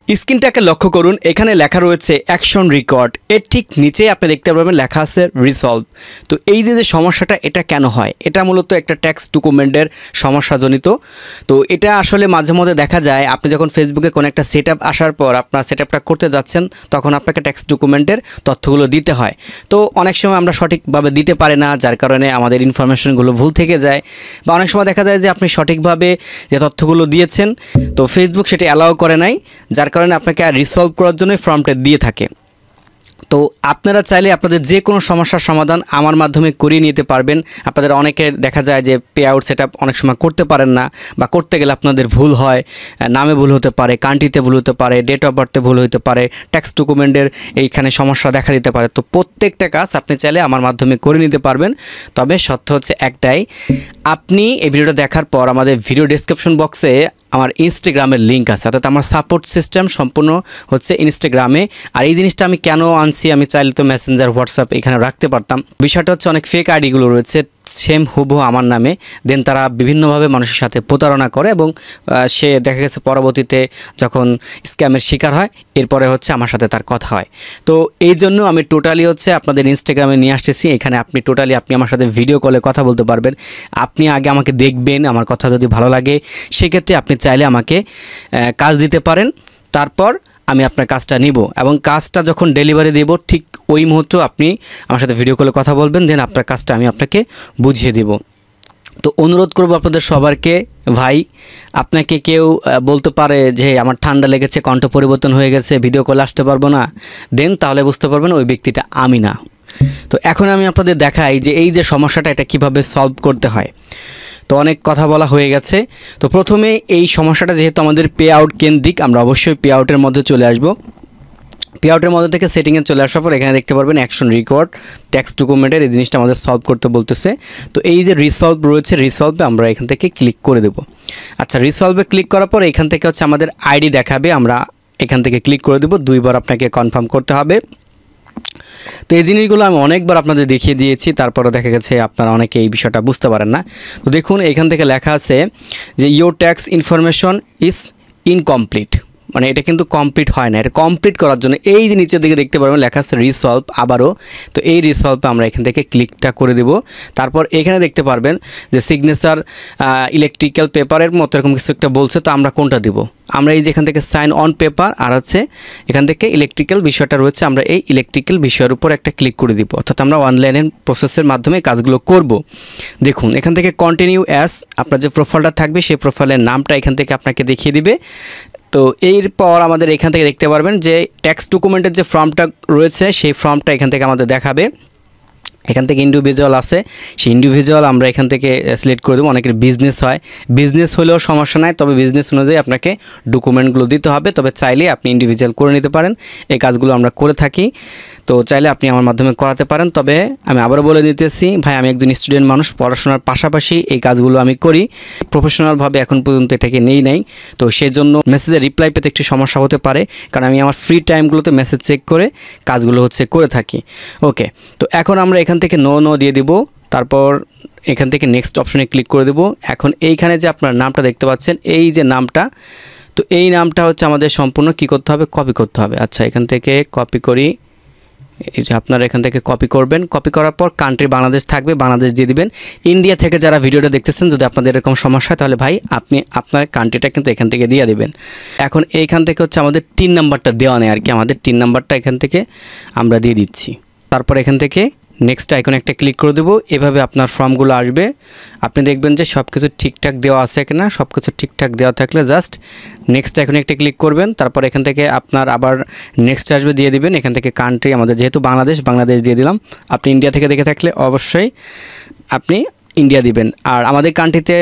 স্ক্রিনটাকে লক্ষ্য করুন, এখানে লেখা রয়েছে অ্যাকশন রেকর্ড, এর ঠিক নিচেই আপনি দেখতে পারবেন লেখা আছে রিসলভ। তো এই যে সমস্যাটা, এটা কেন হয়? এটা মূলত একটা টেক্সট ডকুমেন্টের সমস্যাজনিত। তো এটা আসলে মাঝে মধ্যে দেখা যায়, আপনি যখন ফেসবুকে কোনো একটা সেট আপ আসার পর আপনার সেট আপটা করতে যাচ্ছেন, তখন আপনাকে টেক্সট ডকুমেন্টের তথ্যগুলো দিতে হয়। তো অনেক সময় আমরা সঠিকভাবে দিতে পারি না, যার কারণে আমাদের ইনফরমেশনগুলো ভুল থেকে যায়। বা অনেক সময় দেখা যায় যে আপনি সঠিকভাবে যে তথ্যগুলো দিয়েছেন, তো ফেসবুক সেটা অ্যালাউ করে নাই, যার কারণে আপনাকে আর রিসলভ করার জন্য ফর্মটা দিয়ে থাকে। তো আপনারা চাইলে আপনাদের যে কোনো সমস্যার সমাধান আমার মাধ্যমে করিয়ে নিতে পারবেন। আপনাদের অনেকের দেখা যায় যে পে আউট সেট আপ অনেক সময় করতে পারেন না, বা করতে গেলে আপনাদের ভুল হয়, নামে ভুল হতে পারে, কান্ট্রিতে ভুল হতে পারে, ডেট অফ বার্থে ভুল হতে পারে, ট্যাক্স ডকুমেন্টের এইখানে সমস্যা দেখা দিতে পারে। তো প্রত্যেকটা কাজ আপনি চাইলে আমার মাধ্যমে করে নিতে পারবেন। তবে সত্য হচ্ছে একটাই, আপনি এই ভিডিওটা দেখার পর আমাদের ভিডিও ডেসক্রিপশন বক্সে আমার ইনস্টাগ্রামের লিঙ্ক আছে, অর্থাৎ আমার সাপোর্ট সিস্টেম সম্পূর্ণ হচ্ছে ইনস্টাগ্রামে। আর এই জিনিসটা আমি কেন আনছি, আমি চাইলে তো মেসেঞ্জার, হোয়াটসঅ্যাপ এখানে রাখতে পারতাম। বিষয়টা হচ্ছে অনেক ফেক আইডিগুলো রয়েছে সেম হুবহু আমার নামে, দেন তারা বিভিন্নভাবে মানুষের সাথে প্রতারণা করে, এবং সে দেখা গেছে পরবর্তীতে যখন স্ক্যামের শিকার হয়, এরপরে হচ্ছে আমার সাথে তার কথা হয়। তো এই জন্য আমি টোটালি হচ্ছে আপনাদের ইনস্টাগ্রামে নিয়ে আসতেছি। এখানে আপনি টোটালি আপনি আমার সাথে ভিডিও কলে কথা বলতে পারবেন। আপনি আগে আমাকে দেখবেন, আমার কথা যদি ভালো লাগে সেক্ষেত্রে আপনি চাইলে আমাকে কাজ দিতে পারেন। তারপর আমি আপনার কাজটা নিব, এবং কাজটা যখন ডেলিভারি দেব ঠিক ওই মুহূর্তে আপনি আমার সাথে ভিডিও কলে কথা বলবেন, দেন আপনার কাজটা আমি আপনাকে বুঝিয়ে দেব। তো অনুরোধ করব আপনাদের সবারকে, ভাই আপনাকে কেউ বলতে পারে যে আমার ঠান্ডা লেগেছে, কণ্ঠ পরিবর্তন হয়ে গেছে, ভিডিও কলে আসতে পারবো না, দেন তাহলে বুঝতে পারবেন ওই ব্যক্তিটা আমি না। তো এখন আমি আপনাদের দেখাই যে এই যে সমস্যাটা, এটা কিভাবে সলভ করতে হয়। তো অনেক কথা বলা হয়ে গেছে। তো প্রথমে এই সমস্যাটা যেহেতু আমাদের পে আউট কেন্দ্রিক, আমরা অবশ্যই পে আউটের মধ্যে চলে আসব। পে আউটের মধ্যে থেকে সেটিংয়ে চলে আসার পর এখানে দেখতে পারবেন অ্যাকশন রেকর্ড, ট্যাক্স ডকুমেন্টের এই জিনিসটা আমাদের সলভ করতে বলতেছে। তো এই যে রিসলভ রয়েছে, রিসলভে আমরা এখান থেকে ক্লিক করে দেব। আচ্ছা, রিসলভে ক্লিক করার পর এখান থেকে হচ্ছে আমাদের আইডি দেখাবে, আমরা এখান থেকে ক্লিক করে দেব। দুইবার আপনাকে কনফার্ম করতে হবে। তো এই জিনিসগুলো আমি অনেকবার আপনাদের দেখিয়ে দিয়েছি, তারপরে দেখা গেছে আপনারা অনেকে এই বিষয়টা বুঝতে পারেন না। তো দেখুন এখান থেকে লেখা আছে যে your tax information is incomplete, মানে এটা কিন্তু কমপ্লিট হয় না। এটা কমপ্লিট করার জন্য এই যে নিচের দিকে দেখতে পারবেন লেখা আছে রিসলভ আবারও। তো এই রিসলভে আমরা এখান থেকে ক্লিকটা করে দেব। তারপর এখানে দেখতে পারবেন যে সিগনেচার ইলেকট্রিক্যাল পেপারের মতো এরকম কিছু একটা বলছে, তো আমরা কোনটা দেব? আমরা এই যে এখান থেকে সাইন অন পেপার আর হচ্ছে এখান থেকে ইলেকট্রিক্যাল বিষয়টা রয়েছে, আমরা এই ইলেকট্রিক্যাল বিষয়ের উপর একটা ক্লিক করে দিব, অর্থাৎ আমরা অনলাইনের প্রসেসের মাধ্যমে কাজগুলো করব। দেখুন এখান থেকে কন্টিনিউ অ্যাজ, আপনার যে প্রোফাইলটা থাকবে সেই প্রোফাইলের নামটা এখান থেকে আপনাকে দেখিয়ে দিবে। তো এরপর আমাদের এখান থেকে দেখতে পারবেন যে ট্যাক্স ডকুমেন্টের যে ফর্মটা রয়েছে সেই ফর্মটা এখান থেকে আমাদের দেখাবে। এখান থেকে ইন্ডিভিজুয়াল আছে, সেই ইন্ডিভিজুয়াল আমরা এখান থেকে সিলেক্ট করে দেবো। অনেকের বিজনেস হয়, বিজনেস হলেও সমস্যা নাই, তবে বিজনেস অনুযায়ী আপনাকে ডকুমেন্টগুলো দিতে হবে। তবে চাইলে আপনি ইন্ডিভিজুয়াল করে নিতে পারেন, এই কাজগুলো আমরা করে থাকি। তো চাইলে আপনি আমার মাধ্যমে করাতে পারেন। তবে আমি আবারও বলে দিতেছি ভাই, আমি একজন স্টুডেন্ট মানুষ, পড়াশোনার পাশাপাশি এই কাজগুলো আমি করি, প্রফেশনালভাবে এখন পর্যন্ত এটাকে নেই নাই। তো সেই জন্য মেসেজের রিপ্লাই পেতে একটু সমস্যা হতে পারে, কারণ আমি আমার ফ্রি টাইমগুলোতে মেসেজ চেক করে কাজগুলো করে থাকি। ওকে, তো এখন আমরা এখান থেকে নো দিয়ে দিব। তারপর এখান থেকে নেক্সট অপশনে ক্লিক করে দেব। এখন এইখানে যে আপনার নামটা দেখতে পাচ্ছেন, এই যে নামটা, তো এই নামটা হচ্ছে আমাদের সম্পূর্ণ কী করতে হবে? কপি করতে হবে। আচ্ছা, এখান থেকে কপি করি। এই যে আপনারা এখান থেকে কপি করবেন, কপি করার পর কান্ট্রি বাংলাদেশ থাকবে, বাংলাদেশ দিয়ে দিবেন। ইন্ডিয়া থেকে যারা ভিডিওটা দেখতেছেন, যদি আপনাদের এরকম সমস্যা হয় তাহলে ভাই আপনি আপনার কান্ট্রিটা কিন্তু এখান থেকে দিয়ে দিবেন। এখন এইখান থেকে হচ্ছে আমাদের 3 নাম্বারটা দেওয়া নেই আর কি, আমাদের 3 নাম্বারটা এখান থেকে আমরা দিয়ে দিচ্ছি। তারপর এখান থেকে নেক্সট আইকনে একটা ক্লিক করে দেবো। এভাবে আপনার ফর্মগুলো আসবে, আপনি দেখবেন যে সব কিছু ঠিকঠাক দেওয়া আছে কিনা। সব কিছু ঠিকঠাক দেওয়া থাকলে জাস্ট নেক্সট আইকনে একটা ক্লিক করবেন। তারপর এখান থেকে আপনার আবার নেক্সট আসবে, দিয়ে দিবেন। এখান থেকে কান্ট্রি আমাদের যেহেতু বাংলাদেশ, বাংলাদেশ দিয়ে দিলাম। আপনি ইন্ডিয়া থেকে দেখে থাকলে অবশ্যই আপনি ইন্ডিয়া দিবেন। আর আমাদের কান্ট্রিতে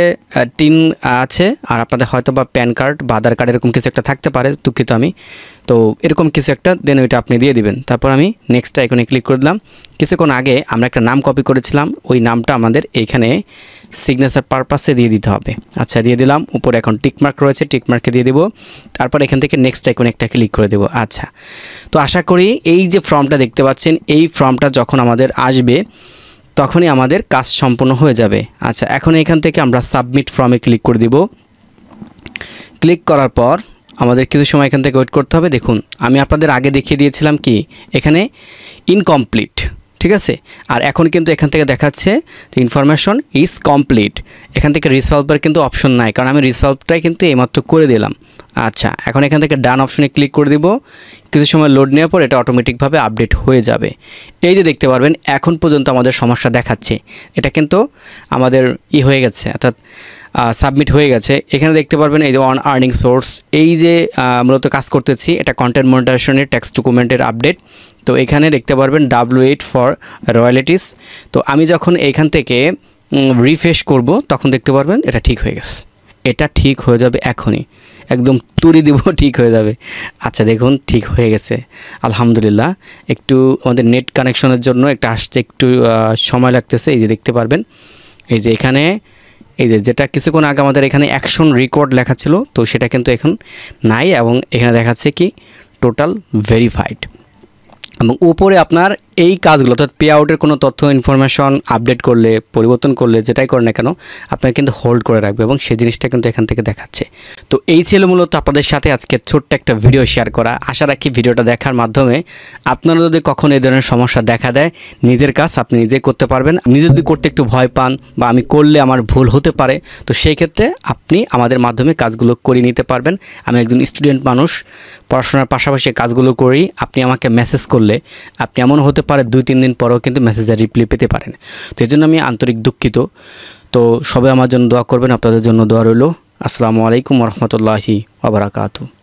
টিন আছে, আর আপনাদের হয়তো বা প্যান কার্ড বা আধার কার্ড এরকম কিছু একটা থাকতে পারে, দুঃখিত আমি। তো এরকম কিছু একটা দেন ওইটা আপনি দিয়ে দিবেন। তারপর আমি নেক্সট আইকনে ক্লিক করে দিলাম। কিছুক্ষণ আগে আমরা একটা নাম কপি করেছিলাম, ওই নামটা আমাদের এইখানে সিগনেচার পারপাসে দিয়ে দিতে হবে। আচ্ছা, দিয়ে দিলাম। উপরে এখন টিকমার্ক রয়েছে, টিকমার্কে দিয়ে দেবো। তারপর এখান থেকে নেক্সট আইকনে একটা ক্লিক করে দেবো। আচ্ছা, তো আশা করি এই যে ফর্মটা দেখতে পাচ্ছেন, এই ফর্মটা যখন আমাদের আসবে তখনই আমাদের কাজ সম্পূর্ণ হয়ে যাবে। আচ্ছা, এখন এখান থেকে আমরা সাবমিট ফর্মে ক্লিক করে দিব। ক্লিক করার পর আমাদের কিছু সময় এখান থেকে ওয়েট করতে হবে। দেখুন আমি আপনাদের আগে দেখিয়ে দিয়েছিলাম কি এখানে ইনকমপ্লিট, ঠিক আছে। আর এখন কিন্তু এখান থেকে দেখাচ্ছে যে ইনফরমেশন ইজ কমপ্লিট। এখান থেকে রিসলভার কিন্তু অপশন নাই, কারণ আমি রিসলভটাই কিন্তু এইমাত্র করে দিলাম। আচ্ছা, এখন এখান থেকে ডান অপশনে ক্লিক করে দিব। কিছু সময় লোড নেওয়ার পর এটা অটোমেটিকভাবে আপডেট হয়ে যাবে। এই যে দেখতে পারবেন এখন পর্যন্ত আমাদের সমস্যা দেখাচ্ছে, এটা কিন্তু আমাদের হয়ে গেছে, অর্থাৎ সাবমিট হয়ে গেছে। এখানে দেখতে পারবেন এই যে অন আর্নিং সোর্স, এই যে মূলত কাজ করতেছি এটা কন্টেন্ট মনিটাইজেশনের টেক্সট ডকুমেন্টের আপডেট। তো এখানে দেখতে পারবেন W8 ফর রয়্যালিটিস। তো আমি যখন এইখান থেকে রিফ্রেশ করব তখন দেখতে পারবেন এটা ঠিক হয়ে গেছে। এটা ঠিক হয়ে যাবে এখনই, একদম তুড়ি দিব ঠিক হয়ে যাবে। আচ্ছা দেখুন ঠিক হয়ে গেছে আলহামদুলিল্লাহ। একটু আমাদের নেট কানেকশনের জন্য একটা আসছে, একটু সময় লাগতেছে। এই যে দেখতে পারবেন এই যে এখানে এই যে যেটা কিছুক্ষণ আগে আমাদের এখানে অ্যাকশন রেকর্ড লেখা ছিল, তো সেটা কিন্তু এখন নাই এবং এখানে দেখাচ্ছে কি টোটাল ভেরিফাইড। এবং উপরে আপনার এই কাজগুলো অর্থাৎ পে আউটের কোনো তথ্য ইনফরমেশন আপডেট করলে, পরিবর্তন করলে, যেটাই করেন না কেন আপনাকে কিন্তু হোল্ড করে রাখবে এবং সেই জিনিসটা কিন্তু এখান থেকে দেখাচ্ছে। তো এই ছিল মূলত আপনাদের সাথে আজকে ছোট্ট একটা ভিডিও শেয়ার করা। আশা রাখি ভিডিওটা দেখার মাধ্যমে আপনারা যদি কখনো এই ধরনের সমস্যা দেখা দেয়, নিজের কাজ আপনি নিজে করতে পারবেন। নিজে যদি করতে একটু ভয় পান বা আমি করলে আমার ভুল হতে পারে, তো সেই ক্ষেত্রে আপনি আমাদের মাধ্যমে কাজগুলো করে নিতে পারবেন। আমি একজন স্টুডেন্ট মানুষ, পড়াশোনার পাশাপাশি কাজগুলো করি। আপনি আমাকে মেসেজ করলে আপনি এমন হতে পারে 2-3 দিন পরেও কিন্তু মেসেজের রিপ্লাই পেতে পারেন। তো এই জন্য আমি আন্তরিক দুঃখিত। তো সবাই আমার জন্য দোয়া করবেন, আপনাদের জন্য দোয়া রইল। আসসালামু আলাইকুম ওয়া রাহমাতুল্লাহি ওয়া বারাকাতুহু।